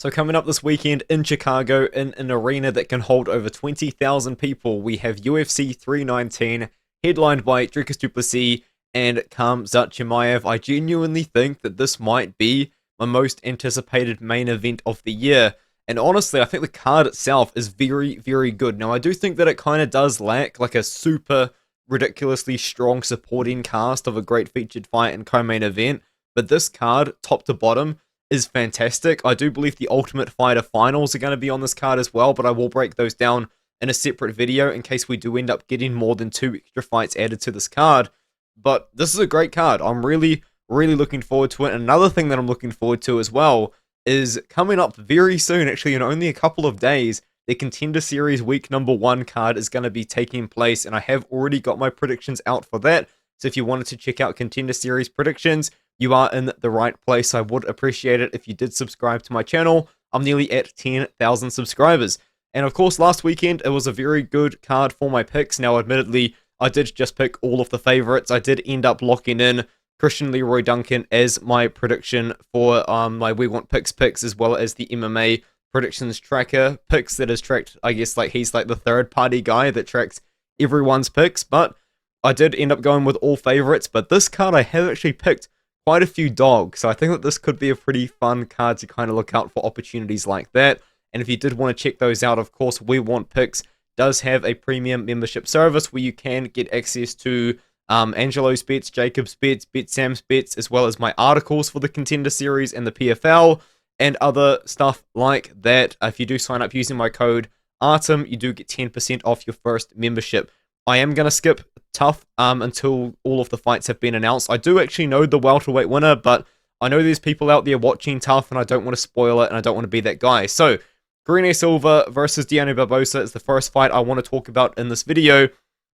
So coming up this weekend in Chicago, in an arena that can hold over 20,000 people, we have UFC 319, headlined by Dricus Du Plessis and Khamzat Chimaev. I genuinely think that this might be my most anticipated main event of the year. And honestly, I think the card itself is very, very good. Now, I do think that it kind of does lack like a super ridiculously strong supporting cast of a great featured fight and co-main event. But this card, top to bottom, is fantastic. I do believe the Ultimate Fighter finals are going to be on this card as well, but I will break those down in a separate video in case we do end up getting more than 2 extra fights added to this card. But this is a great card. I'm really, really looking forward to it. And another thing that I'm looking forward to as well is coming up very soon, actually in only a couple of days, the Contender Series week number 1 card is going to be taking place, and I have already got my predictions out for that. So if you wanted to check out Contender Series predictions, you are in the right place. I would appreciate it if you did subscribe to my channel. I'm nearly at 10,000 subscribers. And of course, last weekend, it was a very good card for my picks. Now, admittedly, I did just pick all of the favorites. I did end up locking in Christian Leroy Duncan as my prediction for my We Want picks, as well as the MMA predictions tracker picks that is tracked. I guess like he's like the third party guy that tracks everyone's picks. But I did end up going with all favorites. But this card, I have actually picked quite a few dogs, so I think that this could be a pretty fun card to kind of look out for opportunities like that. And if you did want to check those out, of course, We Want Picks does have a premium membership service where you can get access to Angelo's bets, Jacob's bets, Sam's bets, as well as my articles for the Contender Series and the PFL, and other stuff like that. If you do sign up using my code ARTEM, you do get 10% off your first membership. I am going to skip Tough until all of the fights have been announced. I do actually know the welterweight winner, but I know there's people out there watching Tough, and I don't want to spoil it, and I don't want to be that guy. So, Karine Silva versus Dione Barbosa is the first fight I want to talk about in this video,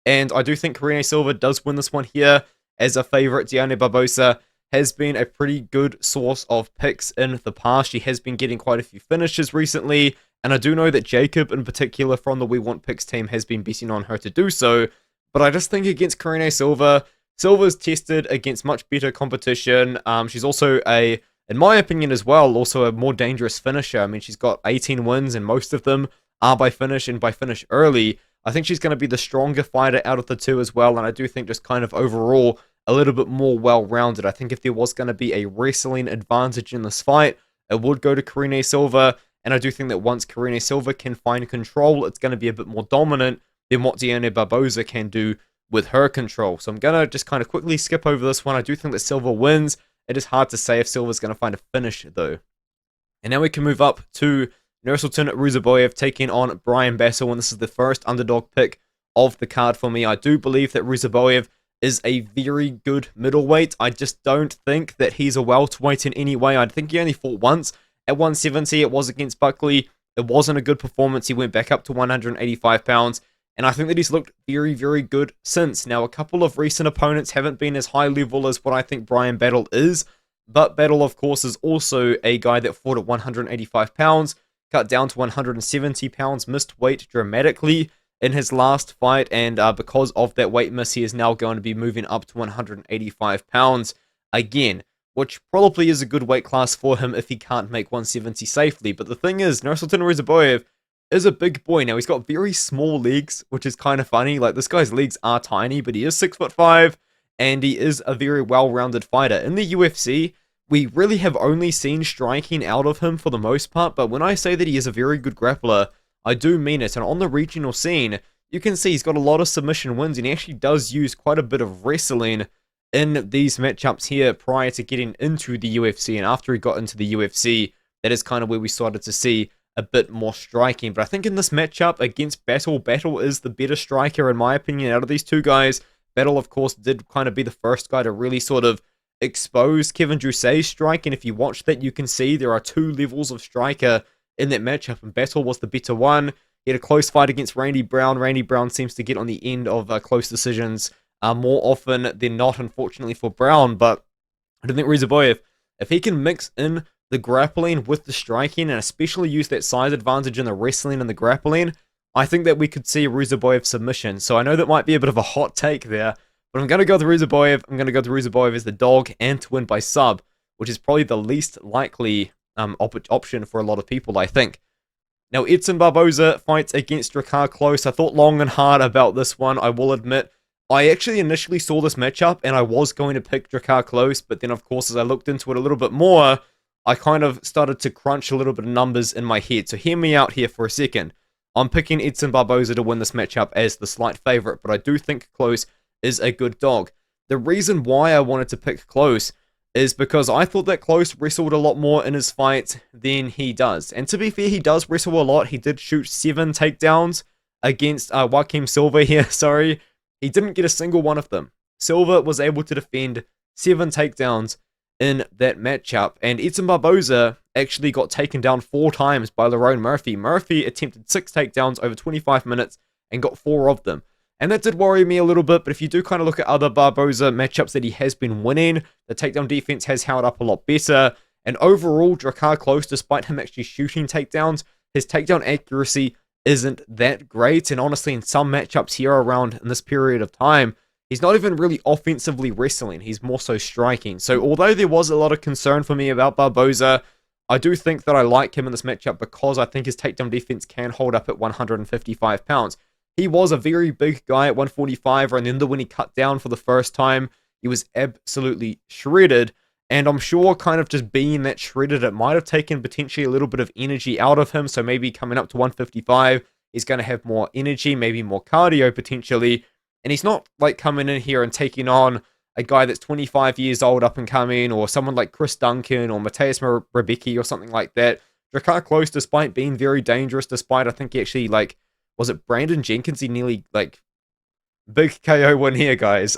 and I do think Karine Silva does win this one here as a favorite. Dione Barbosa has been a pretty good source of picks in the past. She has been getting quite a few finishes recently, and I do know that Jacob, in particular, from the We Want Picks team, has been betting on her to do so. But I just think against Karine Silva, Silva's tested against much better competition. She's also in my opinion as well, also a more dangerous finisher. I mean, she's got 18 wins, and most of them are by finish, and by finish early. I think she's going to be the stronger fighter out of the two as well, and I do think just kind of overall a little bit more well-rounded. I think if there was going to be a wrestling advantage in this fight, it would go to Karine Silva. And I do think that once Karine Silva can find control, it's going to be a bit more dominant than what Dione Barbosa can do with her control. So I'm going to just kind of quickly skip over this one. I do think that Silva wins. It is hard to say if Silva's going to find a finish, though. And now we can move up to Nursulton Ruziboev taking on Bryan Battle, and this is the first underdog pick of the card for me. I do believe that Ruziboev is a very good middleweight. I just don't think that he's a welterweight in any way. I think he only fought once at 170. It was against Buckley. It wasn't a good performance. He went back up to 185 pounds. And I think that he's looked very, very good since. Now, a couple of recent opponents haven't been as high level as what I think Bryan Battle is. But Battle, of course, is also a guy that fought at 185 pounds, cut down to 170 pounds, missed weight dramatically in his last fight. And because of that weight miss, he is now going to be moving up to 185 pounds again, which probably is a good weight class for him if he can't make 170 safely. But the thing is, Nursulton Ruziboev is a big boy. Now, he's got very small legs, which is kind of funny. Like, this guy's legs are tiny, but he is 6'5", and he is a very well-rounded fighter. In the UFC, we really have only seen striking out of him for the most part, but when I say that he is a very good grappler, I do mean it. And on the regional scene, you can see he's got a lot of submission wins, and he actually does use quite a bit of wrestling in these matchups here prior to getting into the UFC. And after he got into the UFC, that is kind of where we started to see a bit more striking. But I think in this matchup against Battle, Battle is the better striker in my opinion out of these two guys. Battle, of course, did kind of be the first guy to really sort of expose Kevin Jousse's strike, and if you watch that, you can see there are 2 levels of striker in that matchup, and Battle was the better one. He had a close fight against Randy Brown. Randy Brown seems to get on the end of close decisions more often than not, unfortunately for Brown. But I don't think Ruziboev, if he can mix in the grappling with the striking, and especially use that size advantage in the wrestling and the grappling, I think that we could see a Ruziboev submission. So I know that might be a bit of a hot take there, but I'm going to go with Ruziboev. I'm going to go with Ruziboev as the dog and to win by sub, which is probably the least likely option for a lot of people, I think. Now, Edson Barboza fights against Drakkar Klose. I thought long and hard about this one, I will admit. I actually initially saw this matchup, and I was going to pick Drakkar Klose, but then, of course, as I looked into it a little bit more, I kind of started to crunch a little bit of numbers in my head. So hear me out here for a second. I'm picking Edson Barboza to win this matchup as the slight favorite, but I do think Klose is a good dog. The reason why I wanted to pick Klose is because I thought that Klose wrestled a lot more in his fight than he does. And to be fair, he does wrestle a lot. He did shoot 7 takedowns against Joaquim Silva here, sorry. He didn't get a single one of them. Silva was able to defend 7 takedowns in that matchup, and Edson Barboza actually got taken down 4 times by Lerone Murphy. Murphy attempted 6 takedowns over 25 minutes and got 4 of them. And that did worry me a little bit, but if you do kind of look at other Barboza matchups that he has been winning, the takedown defense has held up a lot better. And overall, Drakkar Klose, despite him actually shooting takedowns, his takedown accuracy isn't that great. And honestly, in some matchups here around in this period of time, he's not even really offensively wrestling. He's more so striking. So although there was a lot of concern for me about Barboza, I do think that I like him in this matchup because I think his takedown defense can hold up at 155 pounds. He was a very big guy at 145, and then when he cut down for the first time, he was absolutely shredded. And I'm sure kind of just being that shredded, it might have taken potentially a little bit of energy out of him. So maybe coming up to 155, he's going to have more energy, maybe more cardio potentially. And he's not like coming in here and taking on a guy that's 25 years old up and coming, or someone like Chris Duncan or Mateus Rebecki or something like that. Drakkar Klose, despite being very dangerous, despite I think he actually was it Brandon Jenkins? He nearly big KO win here, guys.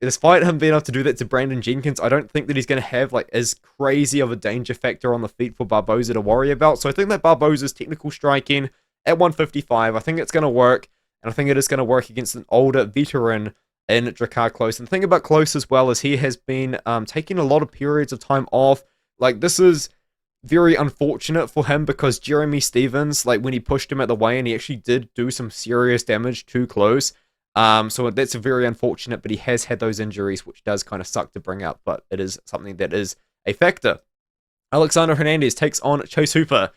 Despite him being able to do that to Brandon Jenkins, I don't think that he's going to have as crazy of a danger factor on the feet for Barboza to worry about. So I think that Barboza's technical striking at 155, I think it's going to work. And I think it is going to work against an older veteran in Drakkar Klose. And the thing about Klose as well is he has been taking a lot of periods of time off. This is very unfortunate for him because Jeremy Stephens, when he pushed him at the weigh-in, he actually did do some serious damage to Klose. So that's very unfortunate, but he has had those injuries, which does kind of suck to bring up, but it is something that is a factor. Alexandre Hernandez takes on Chase Hooper.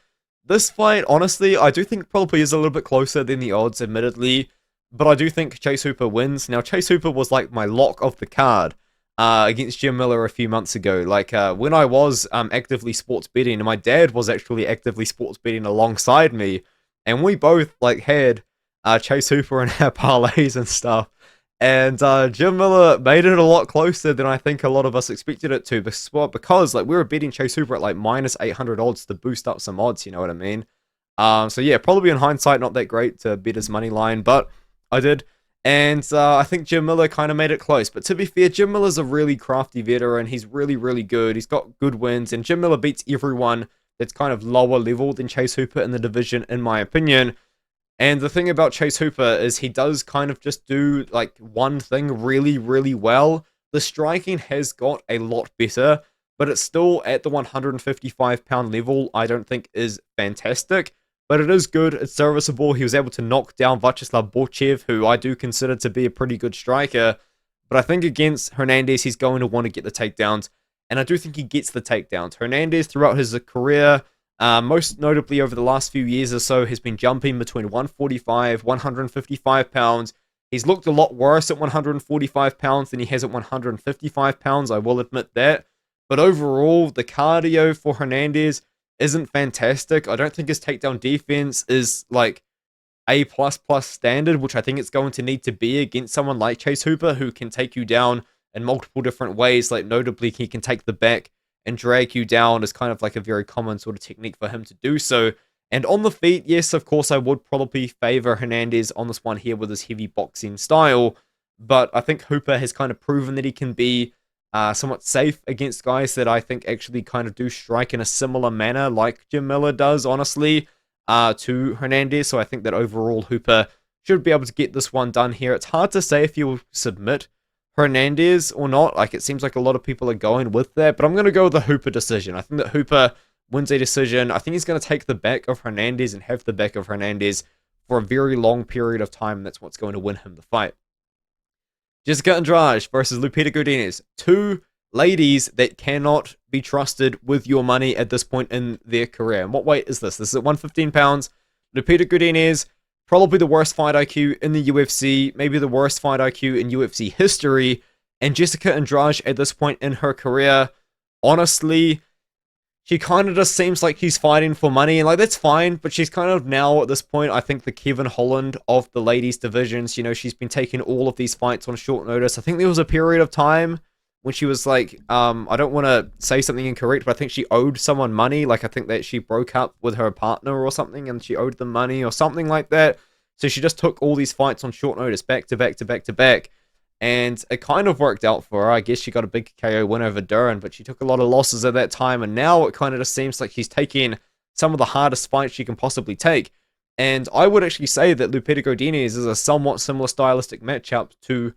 This fight, honestly, I do think probably is a little bit closer than the odds, admittedly, but I do think Chase Hooper wins. Now, Chase Hooper was my lock of the card against Jim Miller a few months ago. When I was actively sports betting, and my dad was actually actively sports betting alongside me, and we both had Chase Hooper in our parlays and stuff. And Jim Miller made it a lot closer than I think a lot of us expected it to, because we were betting Chase Hooper at minus 800 odds to boost up some odds, you know what I mean? So yeah, probably in hindsight not that great to bet his money line, but I did. And I think Jim Miller kind of made it close. But to be fair, Jim Miller's a really crafty veteran. He's really, really good. He's got good wins. And Jim Miller beats everyone that's kind of lower level than Chase Hooper in the division, in my opinion. And the thing about Chase Hooper is he does kind of just do one thing really, really well. The striking has got a lot better, but it's still at the 155-pound level, I don't think is fantastic. But it is good, it's serviceable. He was able to knock down Vyacheslav Borchev, who I do consider to be a pretty good striker. But I think against Hernandez, he's going to want to get the takedowns. And I do think he gets the takedowns. Hernandez, throughout his career, most notably over the last few years or so, has been jumping between 145, 155 pounds. He's looked a lot worse at 145 pounds than he has at 155 pounds, I will admit that. But overall, the cardio for Hernandez isn't fantastic. I don't think his takedown defense is A++ standard, which I think it's going to need to be against someone like Chase Hooper, who can take you down in multiple different ways. Notably, he can take the back and drag you down is kind of a very common sort of technique for him to do so. And on the feet, yes, of course, I would probably favor Hernandez on this one here with his heavy boxing style. But I think Hooper has kind of proven that he can be somewhat safe against guys that I think actually kind of do strike in a similar manner like Jim Miller does, honestly, to Hernandez. So I think that overall Hooper should be able to get this one done here. It's hard to say if he will submit Hernandez or not. It seems like a lot of people are going with that, but I'm going to go with the Hooper decision. I think that Hooper wins a decision. I think he's going to take the back of Hernandez and have the back of Hernandez for a very long period of time. That's what's going to win him the fight. Jessica Andrade versus Lupita Godinez. 2 ladies that cannot be trusted with your money at this point in their career. And what weight is this? This is at 115 pounds. Lupita Godinez, probably the worst fight IQ in the UFC, maybe the worst fight IQ in UFC history. And Jessica Andrade at this point in her career, honestly, she kind of just seems like she's fighting for money, and like that's fine, but she's kind of now at this point, I think, the Kevin Holland of the ladies divisions. You know, she's been taking all of these fights on short notice. I think there was a period of time when she was like, I don't want to say something incorrect, but I think she owed someone money. Like, I think that she broke up with her partner or something, and she owed them money or something like that. So she just took all these fights on short notice, back to back to back to back. And it kind of worked out for her. I guess she got a big KO win over Dione, but she took a lot of losses at that time. And now it kind of just seems like she's taking some of the hardest fights she can possibly take. And I would actually say that Lupita Godinez is a somewhat similar stylistic matchup to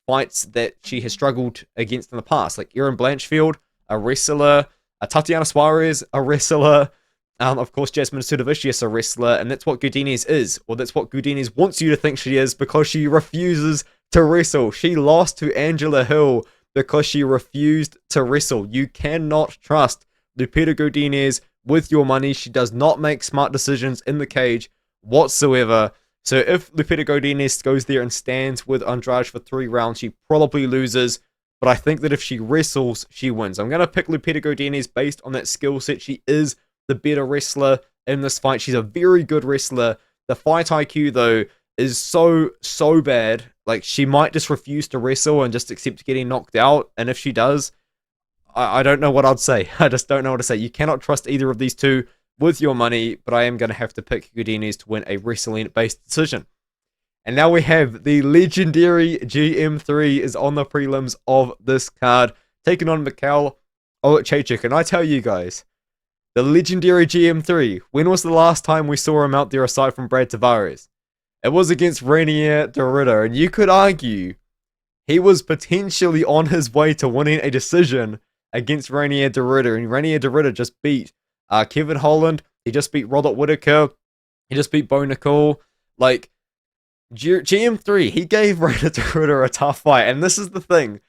fights that she has struggled against in the past. Like Erin Blanchfield, a wrestler, Tatiana Suarez, a wrestler, of course, Jasmine Sudovicius, a wrestler, and that's what Godinez is, or that's what Godinez wants you to think she is, because she refuses to wrestle. She lost to Angela Hill because she refused to wrestle. You cannot trust Lupita Godinez with your money. She does not make smart decisions in the cage whatsoever. So if Lupita Godinez goes there and stands with Andrade for 3 rounds, she probably loses. But I think that if she wrestles, she wins. I'm going to pick Lupita Godinez based on that skill set. She is the better wrestler in this fight. She's a very good wrestler. The fight IQ, though, is so bad. Like, she might just refuse to wrestle and just accept getting knocked out. And if she does, I don't know what I'd say. I just don't know what to say. You cannot trust either of these two with your money, but I am going to have to pick Godinez to win a wrestling-based decision. And now we have the legendary GM3 is on the prelims of this card, taking on Michal Oleksiejczuk. And I tell you guys, the legendary GM3, when was the last time we saw him out there aside from Brad Tavares? It was against Rainier Derrida, and you could argue he was potentially on his way to winning a decision against Rainier Derrida, and Rainier Derrida just beat Kevin Holland, he just beat Robert Whittaker, he just beat Bo Nicol. Like, GM3, he gave Rainier Derrida a tough fight, and this is the thing,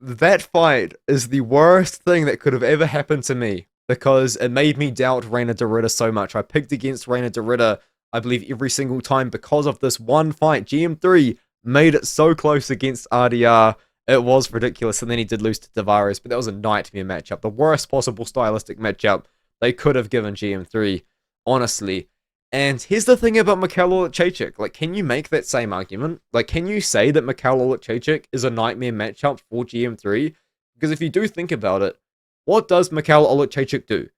that fight is the worst thing that could have ever happened to me, because it made me doubt Rainier Derrida so much. I picked against Rainier Derrida, I believe, every single time because of this one fight. GM3 made it so close against RDR. It was ridiculous. And then he did lose to Tavares, but that was a nightmare matchup. The worst possible stylistic matchup they could have given GM3, honestly. And here's the thing about Michal Oleksiejczuk. Like, can you make that same argument? Like, can you say that Michal Oleksiejczuk is a nightmare matchup for GM3? Because if you do think about it, what does Michal Oleksiejczuk do?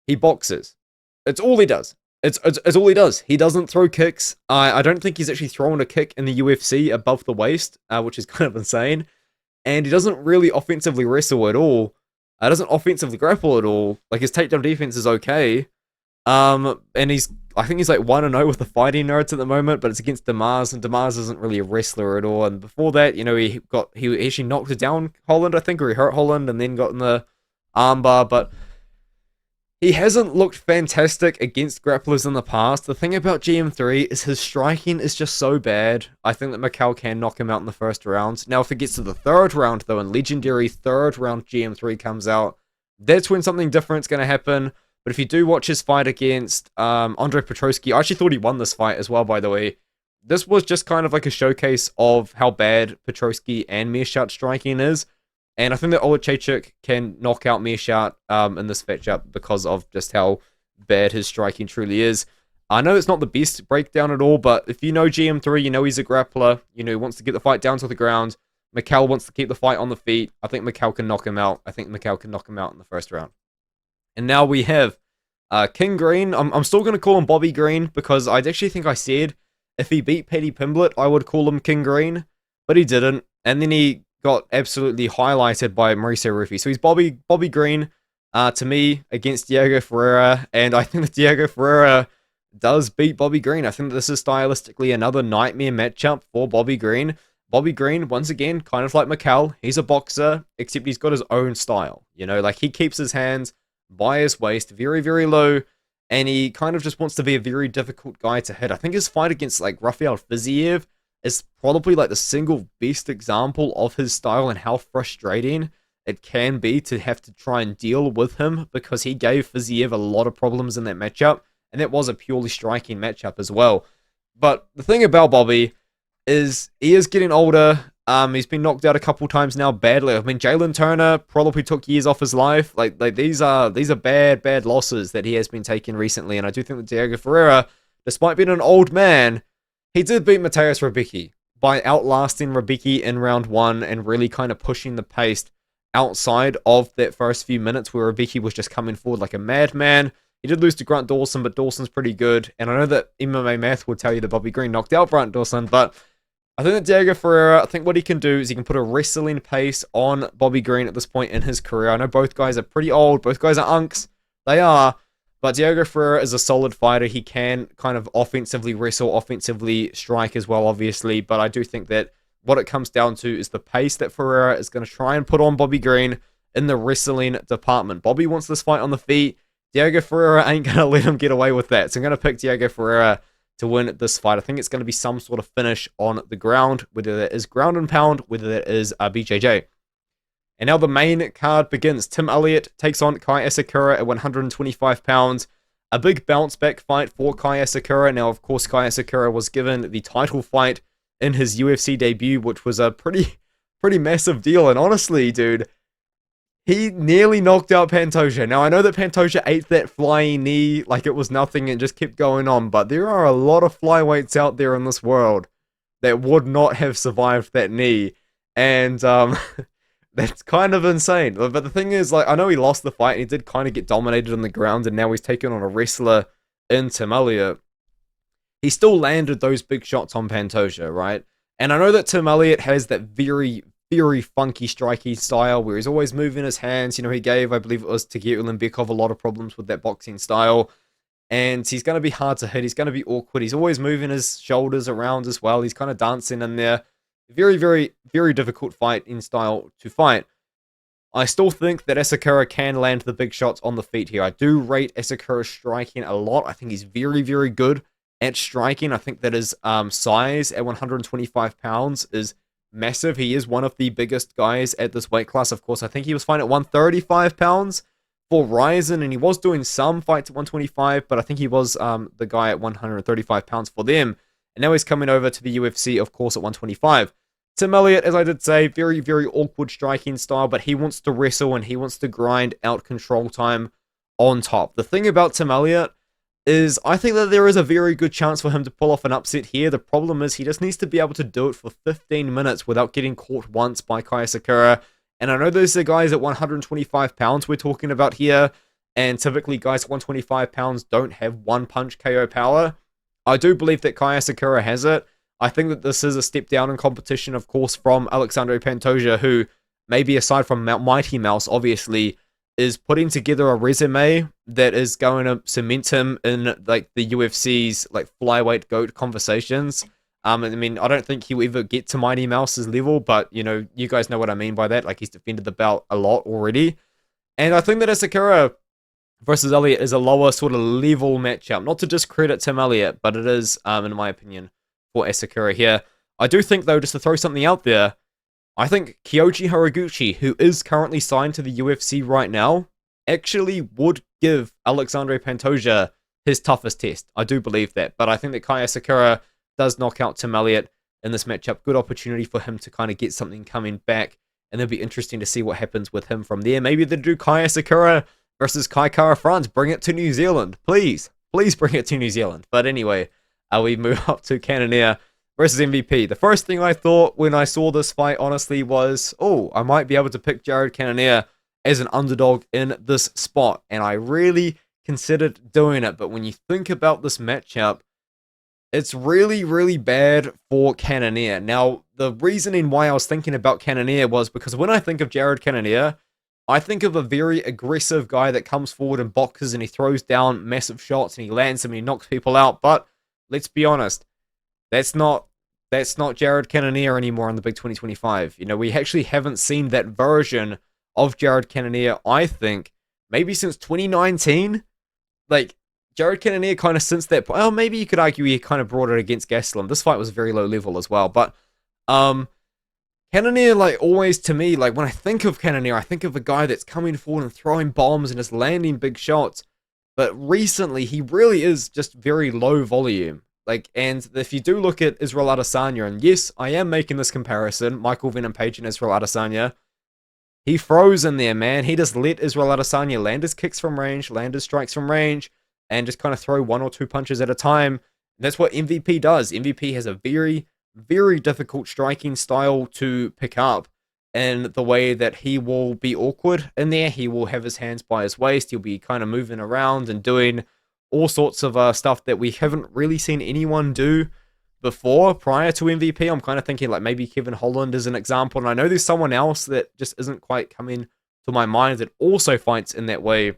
He boxes. It's all he does. It's all he does. He doesn't throw kicks. I don't think he's actually thrown a kick in the UFC above the waist, which is kind of insane. And he doesn't really offensively wrestle at all. Doesn't offensively grapple at all. Like, his takedown defense is okay. And I think he's like 1-0 with the fighting nerds at the moment, but it's against Demars, and Demars isn't really a wrestler at all. And before that, you know, he actually knocked down Holland, I think, or he hurt Holland and then got in the armbar, but he hasn't looked fantastic against grapplers in the past. The thing about GM3 is his striking is just so bad. I think that Michal can knock him out in the first round. Now, if it gets to the 3rd round, though, and legendary 3rd round GM3 comes out, that's when something different's going to happen. But if you do watch his fight against Andre Petroski, I actually thought he won this fight as well, by the way. This was just kind of like a showcase of how bad Petroski and Meerschaert striking is. And I think that Oleksiejczuk can knock out Meerschaert in this matchup because of just how bad his striking truly is. I know it's not the best breakdown at all, but if you know GM3, you know he's a grappler. You know, he wants to get the fight down to the ground. Michal wants to keep the fight on the feet. I think Michal can knock him out. I think Michal can knock him out in the first round. And now we have King Green. I'm still going to call him Bobby Green because I actually think I said if he beat Paddy Pimblett, I would call him King Green, but he didn't. And then he got absolutely highlighted by Mauricio Ruffi. So he's Bobby Green to me against Diego Ferreira, and I think that Diego Ferreira does beat Bobby Green. I think that this is stylistically another nightmare matchup for Bobby Green. Bobby Green, once again, kind of like Michal, he's a boxer, except he's got his own style. You know, like he keeps his hands by his waist, very, very low, and he kind of just wants to be a very difficult guy to hit. I think his fight against like Rafael Fiziev is probably like the single best example of his style and how frustrating it can be to have to try and deal with him, because he gave Fiziev a lot of problems in that matchup, and that was a purely striking matchup as well. But the thing about Bobby is he is getting older. He's been knocked out a couple times now badly. I mean, Jalen Turner probably took years off his life. Like these are bad losses that he has been taking recently, and I do think that Diego Ferreira, despite being an old man, he did beat Mateusz Rebicki by outlasting Rebicki in round 1 and really kind of pushing the pace outside of that first few minutes where Rebicki was just coming forward like a madman. He did lose to Grant Dawson, but Dawson's pretty good. And I know that MMA Math would tell you that Bobby Green knocked out Grant Dawson, but I think that Diego Ferreira, I think what he can do is he can put a wrestling pace on Bobby Green at this point in his career. I know both guys are pretty old. Both guys are unks. They are. But Diego Ferreira is a solid fighter. He can kind of offensively wrestle, offensively strike as well, obviously. But I do think that what it comes down to is the pace that Ferreira is going to try and put on Bobby Green in the wrestling department. Bobby wants this fight on the feet. Diego Ferreira ain't going to let him get away with that. So I'm going to pick Diego Ferreira to win this fight. I think it's going to be some sort of finish on the ground, whether that is ground and pound, whether that is BJJ. And now the main card begins. Tim Elliott takes on Kai Asakura at 125 pounds. A big bounce back fight for Kai Asakura. Now, of course, Kai Asakura was given the title fight in his UFC debut, which was a pretty massive deal. And honestly, dude, he nearly knocked out Pantoja. Now, I know that Pantoja ate that flying knee like it was nothing and just kept going on, but there are a lot of flyweights out there in this world that would not have survived that knee. And that's kind of insane. But the thing is, like, I know he lost the fight and he did kind of get dominated on the ground, and now he's taken on a wrestler in Tim Elliott. He still landed those big shots on Pantoja, right? And I know that Tim Elliott has that very funky striking style where he's always moving his hands. You know, he gave, I believe it was Tagier Ulanbekov, a lot of problems with that boxing style. And he's going to be hard to hit. He's going to be awkward. He's always moving his shoulders around as well. He's kind of dancing in there. Very difficult fight in style to fight. I still think that Asakura can land the big shots on the feet here. I do rate Asakura's striking a lot. I think he's very good at striking. I think that his size at 125 pounds is massive. He is one of the biggest guys at this weight class. Of course, I think he was fighting at 135 pounds for Ryzen, and he was doing some fights at 125, but I think he was the guy at 135 pounds for them. And now he's coming over to the UFC, of course, at 125. Tim Elliott, as I did say, very awkward striking style, but he wants to wrestle and he wants to grind out control time on top. The thing about Tim Elliott is I think that there is a very good chance for him to pull off an upset here. The problem is he just needs to be able to do it for 15 minutes without getting caught once by Kai Asakura. And I know those are guys at 125 pounds we're talking about here, and typically guys at 125 pounds don't have one-punch KO power. I do believe that Kai Asakura has it. I think that this is a step down in competition, of course, from Alexandre Pantoja, who, maybe aside from Mighty Mouse, obviously, is putting together a resume that is going to cement him in like the UFC's like flyweight GOAT conversations. I mean, I don't think he'll ever get to Mighty Mouse's level, but you know, you guys know what I mean by that. Like, he's defended the belt a lot already, and I think that Asakura versus Elliott is a lower sort of level matchup. Not to discredit Tim Elliott, but it is, in my opinion, for Asakura here. I do think, though, just to throw something out there, I think Kyoji Horiguchi, who is currently signed to the UFC right now, actually would give Alexandre Pantoja his toughest test. I do believe that. But I think that Kai Asakura does knock out Tim Elliott in this matchup. Good opportunity for him to kind of get something coming back. And it'll be interesting to see what happens with him from there. Maybe they do Kai Asakura versus Kai Kara France. Bring it to New Zealand. Please bring it to New Zealand. But anyway, we move up to Cannonier versus MVP. The first thing I thought when I saw this fight, honestly, was, oh, I might be able to pick Jared Cannonier as an underdog in this spot. And I really considered doing it. But when you think about this matchup, it's really bad for Cannonier. Now, the reasoning why I was thinking about Cannonier was because when I think of Jared Cannonier, I think of a very aggressive guy that comes forward and boxes and he throws down massive shots and he lands them and he knocks people out. But let's be honest, that's not Jared Cannonier anymore in the Big 2025. You know, we actually haven't seen that version of Jared Cannonier, I think, maybe since 2019. Like, Jared Cannonier kind of since that point, well, maybe you could argue he kind of brought it against Gastelum. This fight was very low level as well, but Cannonier, like, always to me, like, when I think of Cannonier, I think of a guy that's coming forward and throwing bombs and just landing big shots. But recently, he really is just very low volume. Like, and if you do look at Israel Adesanya, and yes, I am making this comparison, Michael Venom Page and Israel Adesanya, he froze in there, man. He just let Israel Adesanya land his kicks from range, land his strikes from range, and just kind of throw 1 or 2 punches at a time. And that's what MVP does. MVP has a very, very difficult striking style to pick up. And the way that he will be awkward in there, he will have his hands by his waist, he'll be kind of moving around and doing all sorts of stuff that we haven't really seen anyone do before prior to MVP. I'm kind of thinking like maybe Kevin Holland is an example, and I know there's someone else that just isn't quite coming to my mind that also fights in that way.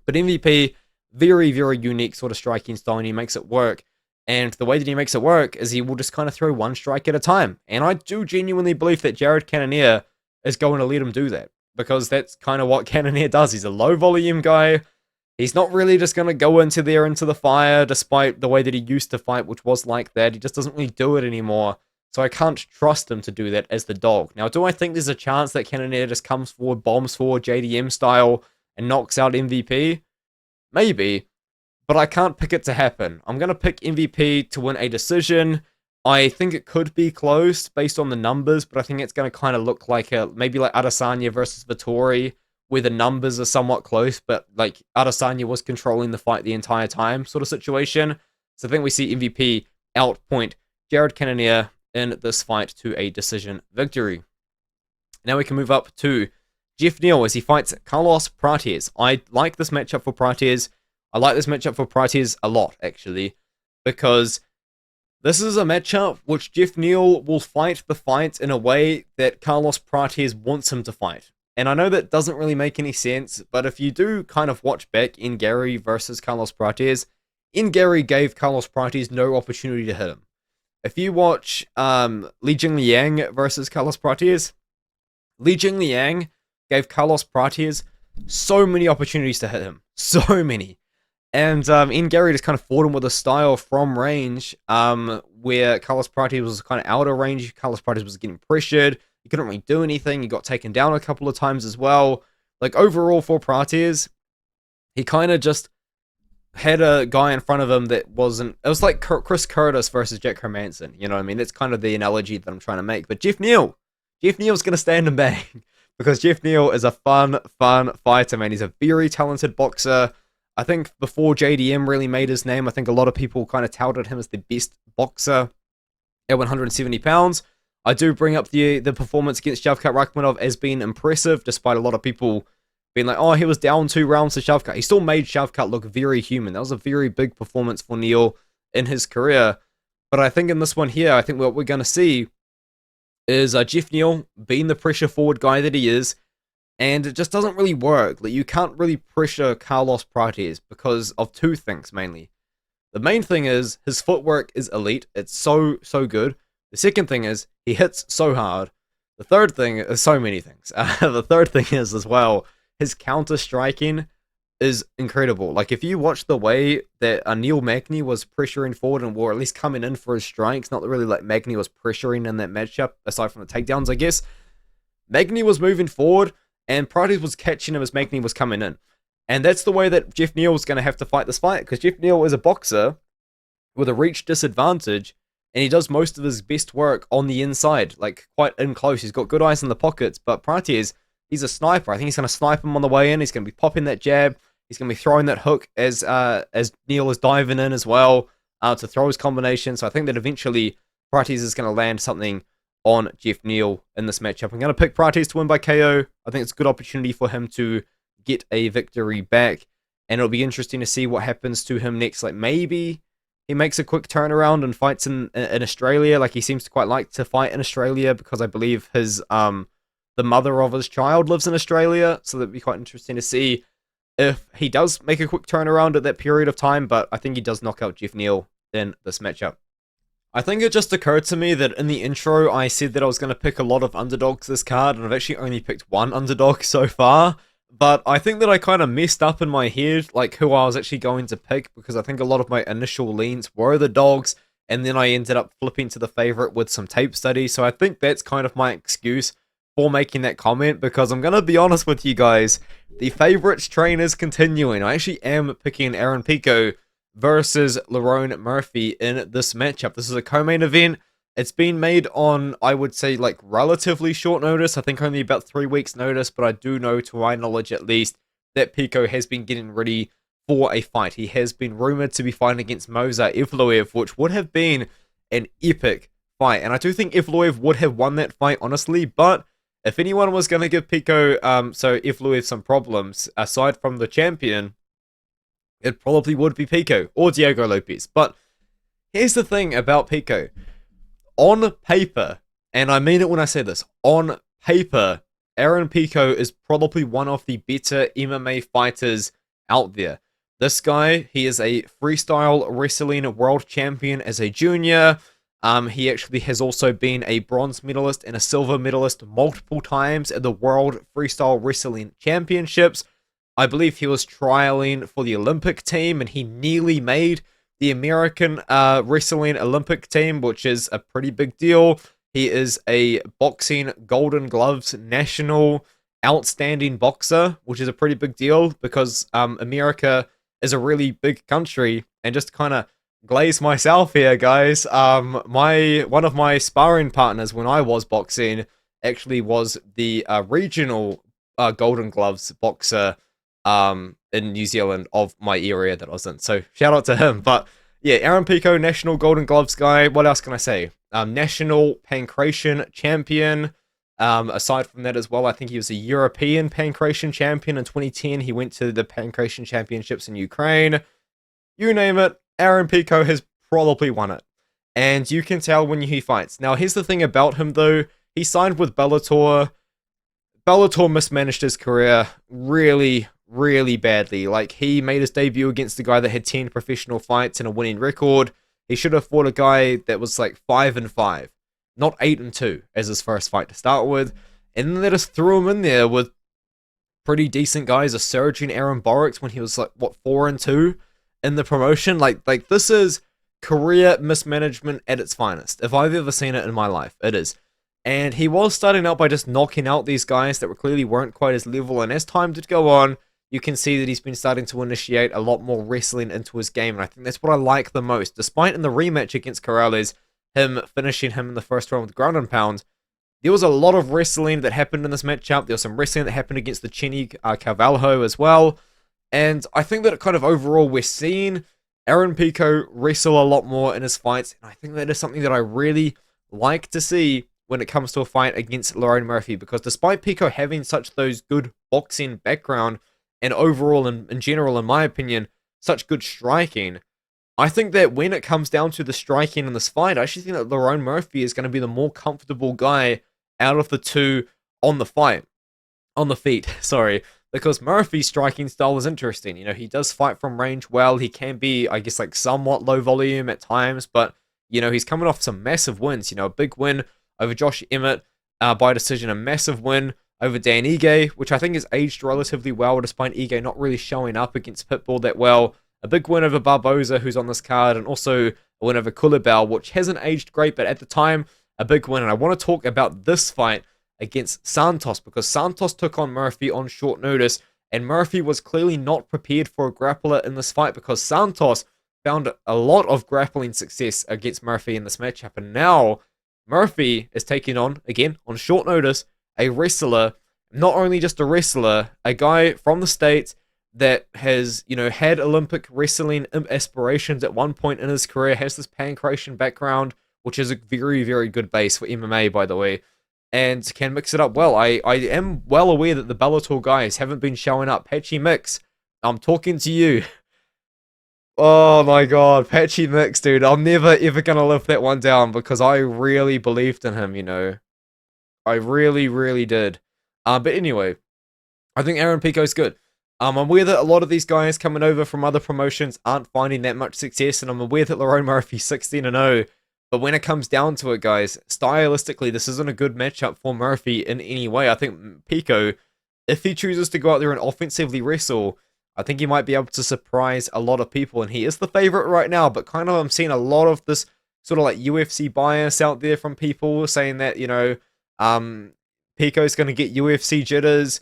But MVP, very, very unique sort of striking style, and he makes it work. And the way that he makes it work is he will just kind of throw 1 strike at a time. And I do genuinely believe that Jared Cannonier is going to let him do that, because that's kind of what Cannonier does. He's a low volume guy. He's not really just going to go into the fire, despite the way that he used to fight, which was like that. He just doesn't really do it anymore. So I can't trust him to do that as the dog. Now, do I think there's a chance that Cannonier just comes forward, bombs forward, JDM style, and knocks out MVP? Maybe. But I can't pick it to happen. I'm going to pick MVP to win a decision. I think it could be close based on the numbers, but I think it's going to kind of look like maybe like Adesanya versus Vettori, where the numbers are somewhat close, but like Adesanya was controlling the fight the entire time sort of situation. So I think we see MVP outpoint Jared Cannonier in this fight to a decision victory. Now we can move up to Geoff Neal as he fights Carlos Prates. I like this matchup for Prates. I like this matchup for Prates a lot, actually, because this is a matchup which Geoff Neal will fight the fight in a way that Carlos Prates wants him to fight. And I know that doesn't really make any sense, but if you do kind of watch back in Gary versus Carlos Prates, in Gary gave Carlos Prates no opportunity to hit him. If you watch Li Jingliang versus Carlos Prates, Li Jingliang gave Carlos Prates so many opportunities to hit him. So many. And in Gary just kind of fought him with a style from range, where Carlos Prates was kind of out of range. Carlos Prates was getting pressured. He couldn't really do anything. He got taken down a couple of times as well. Like, overall for Prates, he kind of just had a guy in front of him that wasn't... It was like Chris Curtis versus Jack Hermanson. You know what I mean? It's kind of the analogy that I'm trying to make. But Geoff Neal's going to stand and bang. Because Geoff Neal is a fun fighter, man. He's a very talented boxer. I think before JDM really made his name, I think a lot of people kind of touted him as the best boxer at 170 pounds. I do bring up the performance against Shavkat Rakhmonov as being impressive, despite a lot of people being like, oh, he was down 2 rounds to Shavkat. He still made Shavkat look very human. That was a very big performance for Neal in his career. But I think in this one here, I think what we're going to see is Geoff Neal being the pressure forward guy that he is, and it just doesn't really work. Like, you can't really pressure Carlos Prates because of 2 things, mainly. The main thing is his footwork is elite. It's so good. The second thing is he hits so hard. The third thing is so many things. The third thing is as well, his counter striking is incredible. Like, if you watch the way that Neil Magny was pressuring forward and or at least coming in for his strikes, not really like Magny was pressuring in that matchup, aside from the takedowns, I guess. Magny was moving forward and Prates was catching him as Magny was coming in. And that's the way that Geoff Neal is going to have to fight this fight, because Geoff Neal is a boxer with a reach disadvantage, and he does most of his best work on the inside, like quite in close. He's got good eyes in the pockets, but Prates, he's a sniper. I think he's going to snipe him on the way in. He's going to be popping that jab. He's going to be throwing that hook as Neal is diving in as well to throw his combination. So I think that eventually Prates is going to land something on Geoff Neal in this matchup. I'm going to pick Prates to win by KO. I think it's a good opportunity for him to get a victory back, and it'll be interesting to see what happens to him next. Like, maybe he makes a quick turnaround and fights in Australia. Like, he seems to quite like to fight in Australia because I believe his the mother of his child lives in Australia, so that'd be quite interesting to see if he does make a quick turnaround at that period of time. But I think he does knock out Geoff Neal in this matchup. I think it just occurred to me that in the intro I said that I was going to pick a lot of underdogs this card, and I've actually only picked 1 underdog so far. But I think that I kind of messed up in my head, like, who I was actually going to pick, because I think a lot of my initial leans were the dogs, and then I ended up flipping to the favorite with some tape study. So I think that's kind of my excuse for making that comment, because I'm going to be honest with you guys, the favorites train is continuing. I actually am picking Aaron Pico versus Lerone Murphy in this matchup. This is a co-main event. It's been made on, I would say, like, relatively short notice. I think only about 3 weeks notice, but I do know, to my knowledge at least, that Pico has been getting ready for a fight. He has been rumored to be fighting against Moza Evloev, which would have been an epic fight. And I do think Evloev would have won that fight, honestly, but if anyone was going to give Pico, Evloev some problems, aside from the champion, it probably would be Pico or Diego Lopez. But here's the thing about Pico. On paper, and I mean it when I say this, on paper, Aaron Pico is probably one of the better MMA fighters out there. This guy, he is a freestyle wrestling world champion as a junior. He actually has also been a bronze medalist and a silver medalist multiple times at the World Freestyle Wrestling Championships. I believe he was trialing for the Olympic team, and he nearly made the American Wrestling Olympic team, which is a pretty big deal. He is a boxing Golden Gloves national outstanding boxer, which is a pretty big deal, because America is a really big country. And just kind of glaze myself here, guys. One of my sparring partners when I was boxing actually was the regional Golden Gloves boxer in New Zealand of my area that I was in. So shout out to him. But yeah, Aaron Pico, national Golden Gloves guy. What else can I say? National Pancration champion. Aside from that as well, I think he was a European Pancration champion in 2010. He went to the Pancration Championships in Ukraine. You name it, Aaron Pico has probably won it. And you can tell when he fights. Now, here's the thing about him, though. He signed with Bellator. Bellator mismanaged his career really, really badly. Like, he made his debut against a guy that had 10 professional fights and a winning record. He should have fought a guy that was like 5-5, not 8-2 as his first fight to start with. And then they just threw him in there with pretty decent guys. A surging Aaron Borix when he was like, what, 4-2 in the promotion. Like this is career mismanagement at its finest. If I've ever seen it in my life, it is. And he was starting out by just knocking out these guys that clearly weren't quite his level. And as time did go on, you can see that he's been starting to initiate a lot more wrestling into his game. And I think that's what I like the most. Despite in the rematch against Corrales, him finishing him in the first round with ground and pound, there was a lot of wrestling that happened in this matchup. There was some wrestling that happened against the Chinny Carvalho as well. And I think that kind of overall we're seeing Aaron Pico wrestle a lot more in his fights. And I think that is something that I really like to see when it comes to a fight against Lerone Murphy. Because despite Pico having such those good boxing background and overall, in general, in my opinion, such good striking, I think that when it comes down to the striking in this fight, I actually think that Lerone Murphy is going to be the more comfortable guy out of the two on the feet, sorry. Because Murphy's striking style is interesting. You know, he does fight from range well. He can be, I guess, like somewhat low volume at times. But, you know, he's coming off some massive wins. You know, a big win over Josh Emmett by decision. A massive win over Dan Ige, which I think has aged relatively well, despite Ige not really showing up against Pitbull that well. A big win over Barboza, who's on this card. And also a win over Kulibau, which hasn't aged great. But at the time, a big win. And I want to talk about this fight against Santos, because Santos took on Murphy on short notice, and Murphy was clearly not prepared for a grappler in this fight, because Santos found a lot of grappling success against Murphy in this matchup, and now Murphy is taking on, again, on short notice, a wrestler, not only just a wrestler, a guy from the States that has, you know, had Olympic wrestling aspirations at one point in his career, has this pancration background, which is a very, very good base for MMA, by the way, and can mix it up well. I am well aware that the Bellator guys haven't been showing up. Patchy Mix, I'm talking to you. Oh my god, Patchy Mix, dude. I'm never ever gonna live that one down, because I really believed in him, you know. I really, really did. But anyway, I think Aaron Pico's good. I'm aware that a lot of these guys coming over from other promotions aren't finding that much success, and I'm aware that Lerone Murphy's 16-0. But when it comes down to it, guys, stylistically, this isn't a good matchup for Murphy in any way. I think Pico, if he chooses to go out there and offensively wrestle, I think he might be able to surprise a lot of people. And he is the favorite right now, but kind of I'm seeing a lot of this sort of like UFC bias out there from people saying that, Pico's going to get UFC jitters.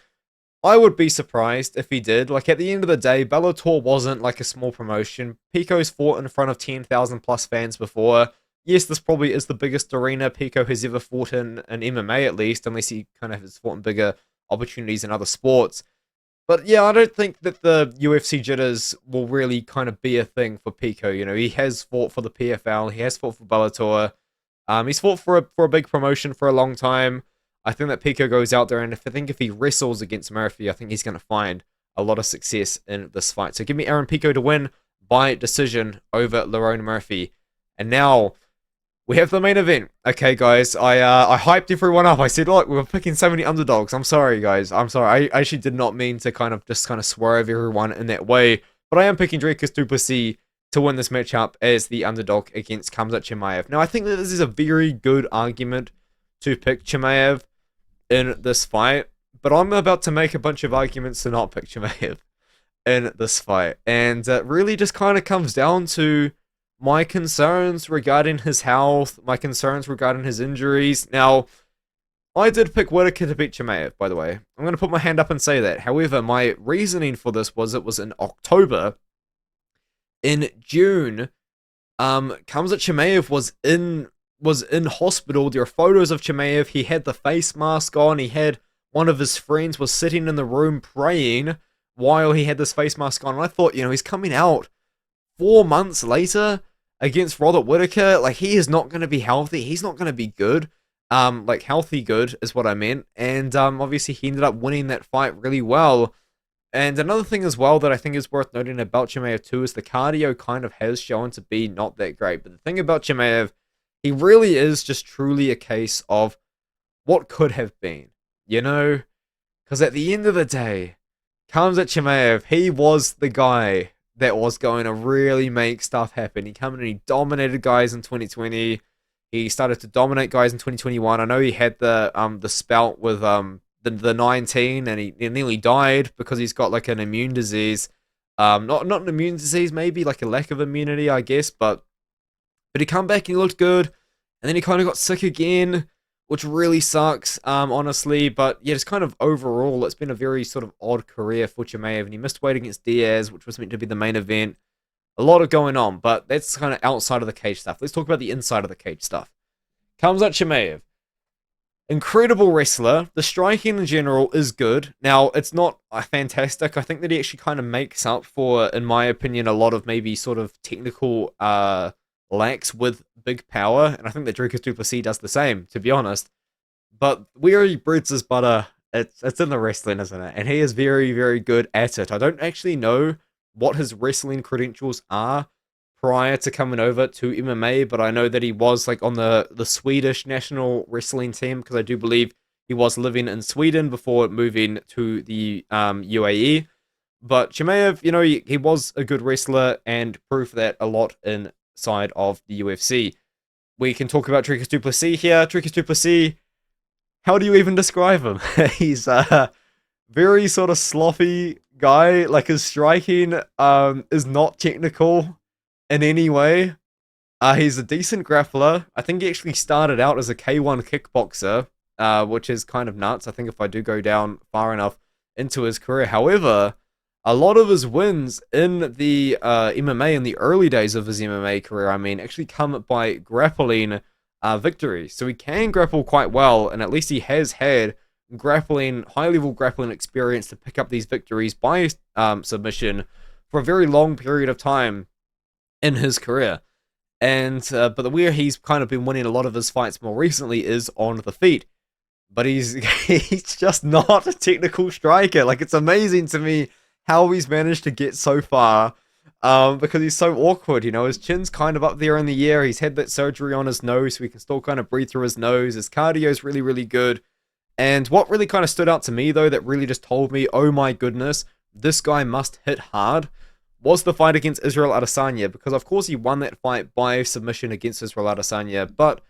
I would be surprised if he did. Like, at the end of the day, Bellator wasn't like a small promotion. Pico's fought in front of 10,000 plus fans before. Yes, this probably is the biggest arena Pico has ever fought in MMA, at least, unless he kind of has fought in bigger opportunities in other sports. But yeah, I don't think that the UFC jitters will really kind of be a thing for Pico. He has fought for the PFL, he has fought for Bellator, he's fought for a big promotion for a long time. I think that Pico goes out there, and if he wrestles against Murphy, I think he's going to find a lot of success in this fight. So give me Aaron Pico to win by decision over Lerone Murphy. And now we have the main event. Okay, guys, I hyped everyone up. I said, look, we were picking so many underdogs. I'm sorry, guys. I'm sorry. I actually did not mean to kind of swerve everyone in that way. But I am picking Dricus Du Plessis to win this matchup as the underdog against Khamzat Chimaev. Now, I think that this is a very good argument to pick Chimaev in this fight, but I'm about to make a bunch of arguments to not pick Chimaev in this fight, and it really just kind of comes down to my concerns regarding his health, my concerns regarding his injuries. Now, I did pick Whittaker to beat Chimaev, by the way. I'm going to put my hand up and say that. However, my reasoning for this was it was in October. In June, Khamzat Chimaev was in hospital. There are photos of Chimaev. He had the face mask on. He had one of his friends was sitting in the room praying while he had this face mask on. And I thought, he's coming out 4 months later against Robert Whittaker. Like, he is not going to be healthy. He's not going to be good. Like, healthy good is what I meant. And obviously he ended up winning that fight really well. And another thing as well that I think is worth noting about Chimaev too is the cardio kind of has shown to be not that great. But the thing about Chimaev, he really is just truly a case of what could have been, Because at the end of the day, Khamzat Chimaev, he was the guy that was going to really make stuff happen. He came in and he dominated guys in 2020. He started to dominate guys in 2021. I know he had the spout with the 19, and he nearly died because he's got like an immune disease. Not an immune disease, maybe like a lack of immunity, I guess, but he come back and he looked good, and then he kind of got sick again, which really sucks, honestly. But yeah, just kind of overall, it's been a very sort of odd career for Chimaev, and he missed weight against Diaz, which was meant to be the main event. A lot of going on, but that's kind of outside of the cage stuff. Let's talk about the inside of the cage stuff. Khamzat Chimaev, incredible wrestler. The striking in general is good. Now, it's not fantastic. I think that he actually kind of makes up for, in my opinion, a lot of maybe sort of technical lacks with big power, and I think that Dricus Du Plessis does the same, to be honest. But where he breeds his butter, it's in the wrestling, isn't it? And he is very, very good at it. I don't actually know what his wrestling credentials are prior to coming over to MMA, but I know that he was like on the Swedish national wrestling team, because I do believe he was living in Sweden before moving to the UAE. But Chimaev, he was a good wrestler and proved that a lot inside of the UFC. We can talk about Dricus Du Plessis here. Dricus Du Plessis, how do you even describe him? He's a very sort of sloppy guy. Like, his striking is not technical in any way. He's a decent grappler. I think he actually started out as a K1 kickboxer, which is kind of nuts. I think if I do go down far enough into his career. However, a lot of his wins in the MMA, in the early days of his MMA career, actually come by grappling victories. So he can grapple quite well, and at least he has had high-level grappling experience to pick up these victories by submission for a very long period of time in his career. And but the where he's kind of been winning a lot of his fights more recently is on the feet. But he's just not a technical striker. Like, it's amazing to me how he's managed to get so far, because he's so awkward. His chin's kind of up there in the air. He's had that surgery on his nose, so he can still kind of breathe through his nose. His cardio is really, really good. And what really kind of stood out to me, though, that really just told me, oh my goodness, this guy must hit hard, was the fight against Israel Adesanya, because of course he won that fight by submission against Israel Adesanya, but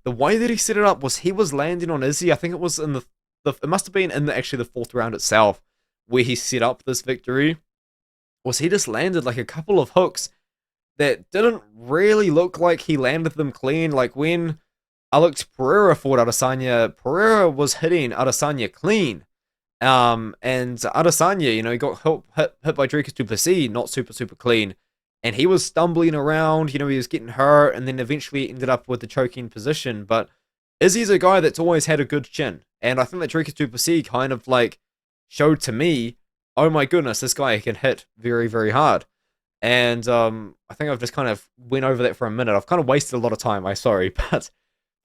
the way that he set it up was he was landing on Izzy. I think it was in it must have been in actually the fourth round itself, where he set up this victory, was he just landed like a couple of hooks that didn't really look like he landed them clean. Like when Alex Pereira fought Adesanya, Pereira was hitting Adesanya clean. And Adesanya, he got hit by Dricus Du Plessis, not super clean. And he was stumbling around, he was getting hurt, and then eventually ended up with the choking position. But Izzy's a guy that's always had a good chin. And I think that Dricus Du Plessis kind of like showed to me, oh my goodness, this guy can hit very hard. And I think I've just kind of went over that for a minute. I've kind of wasted a lot of time, I'm sorry, but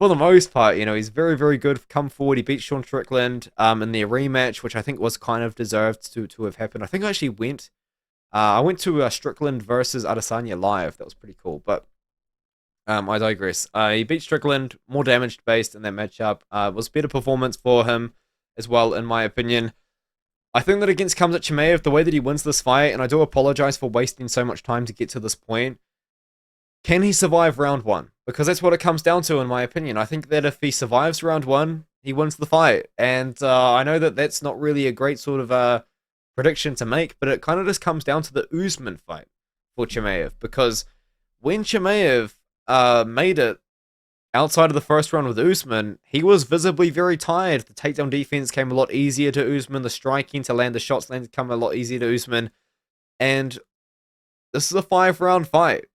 for the most part, he's very good. Come forward, he beat Sean Strickland in their rematch, which I think was kind of deserved to have happened. I think I actually went to Strickland versus Adesanya live. That was pretty cool, but I digress. He beat Strickland, more damage based in that matchup. Was better performance for him as well, in my opinion. I think that against Khamzat Chimaev, the way that he wins this fight, and I do apologize for wasting so much time to get to this point, can he survive round one? Because that's what it comes down to, in my opinion. I think that if he survives round one, he wins the fight. And I know that that's not really a great sort of prediction to make, but it kind of just comes down to the Usman fight for Chimaev. Because when Chimaev made it outside of the first round with Usman, he was visibly very tired. The takedown defense came a lot easier to Usman. The striking to land the shots landed come a lot easier to Usman. And this is a 5-round fight.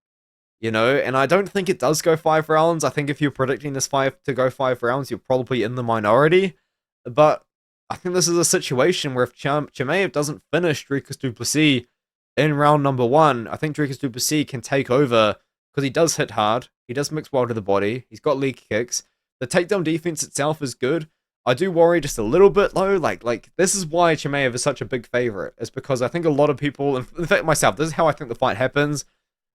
And I don't think it does go 5 rounds. I think if you're predicting this fight to go 5 rounds, you're probably in the minority. But I think this is a situation where if Chimaev doesn't finish Dricus Du Plessis in round number 1, I think Dricus Du Plessis can take over because he does hit hard. He does mix well to the body. He's got leg kicks. The takedown defense itself is good. I do worry just a little bit though. Like this is why Chimaev is such a big favorite. It's because I think a lot of people, in fact myself, this is how I think the fight happens.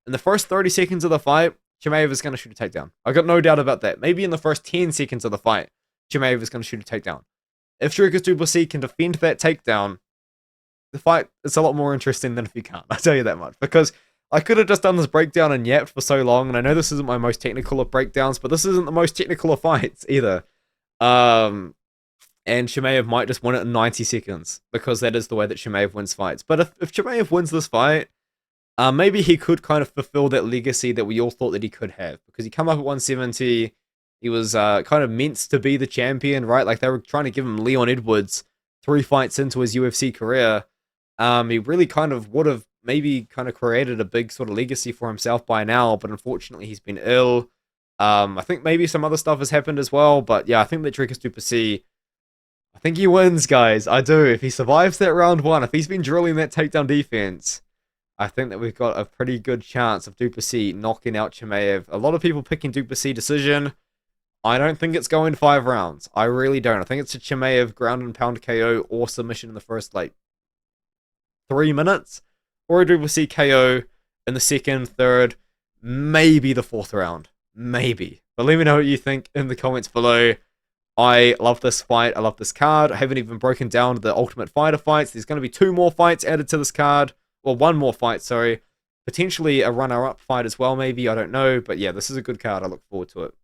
In the first 30 seconds of the fight, Chimaev is going to shoot a takedown. I got no doubt about that. Maybe in the first 10 seconds of the fight, Chimaev is going to shoot a takedown. If Dricus Du Plessis can defend that takedown, the fight is a lot more interesting than if he can't. I'll tell you that much. Because I could have just done this breakdown and yapped for so long, and I know this isn't my most technical of breakdowns, but this isn't the most technical of fights either. And Chimaev might just win it in 90 seconds, because that is the way that Chimaev wins fights. But if Chimaev wins this fight, maybe he could kind of fulfill that legacy that we all thought that he could have. Because he come up at 170, he was kind of meant to be the champion, right? Like they were trying to give him Leon Edwards 3 fights into his UFC career. He really kind of would have maybe kind of created a big sort of legacy for himself by now, but unfortunately he's been ill. I think maybe some other stuff has happened as well, but yeah, I think that Dricus Du Plessis, I think he wins, guys. I do. If he survives that round 1, if he's been drilling that takedown defense, I think that we've got a pretty good chance of Du Plessis knocking out Chimaev. A lot of people picking Du Plessis decision. I don't think it's going 5 rounds. I really don't. I think it's a Chimaev ground and pound KO or submission in the first, 3 minutes. Or a Du Plessis KO in the second, third, maybe the 4th round. Maybe. But let me know what you think in the comments below. I love this fight. I love this card. I haven't even broken down the Ultimate Fighter fights. There's going to be 2 more fights added to this card. Well, 1 more fight, sorry. Potentially a runner-up fight as well, maybe. I don't know. But yeah, this is a good card. I look forward to it.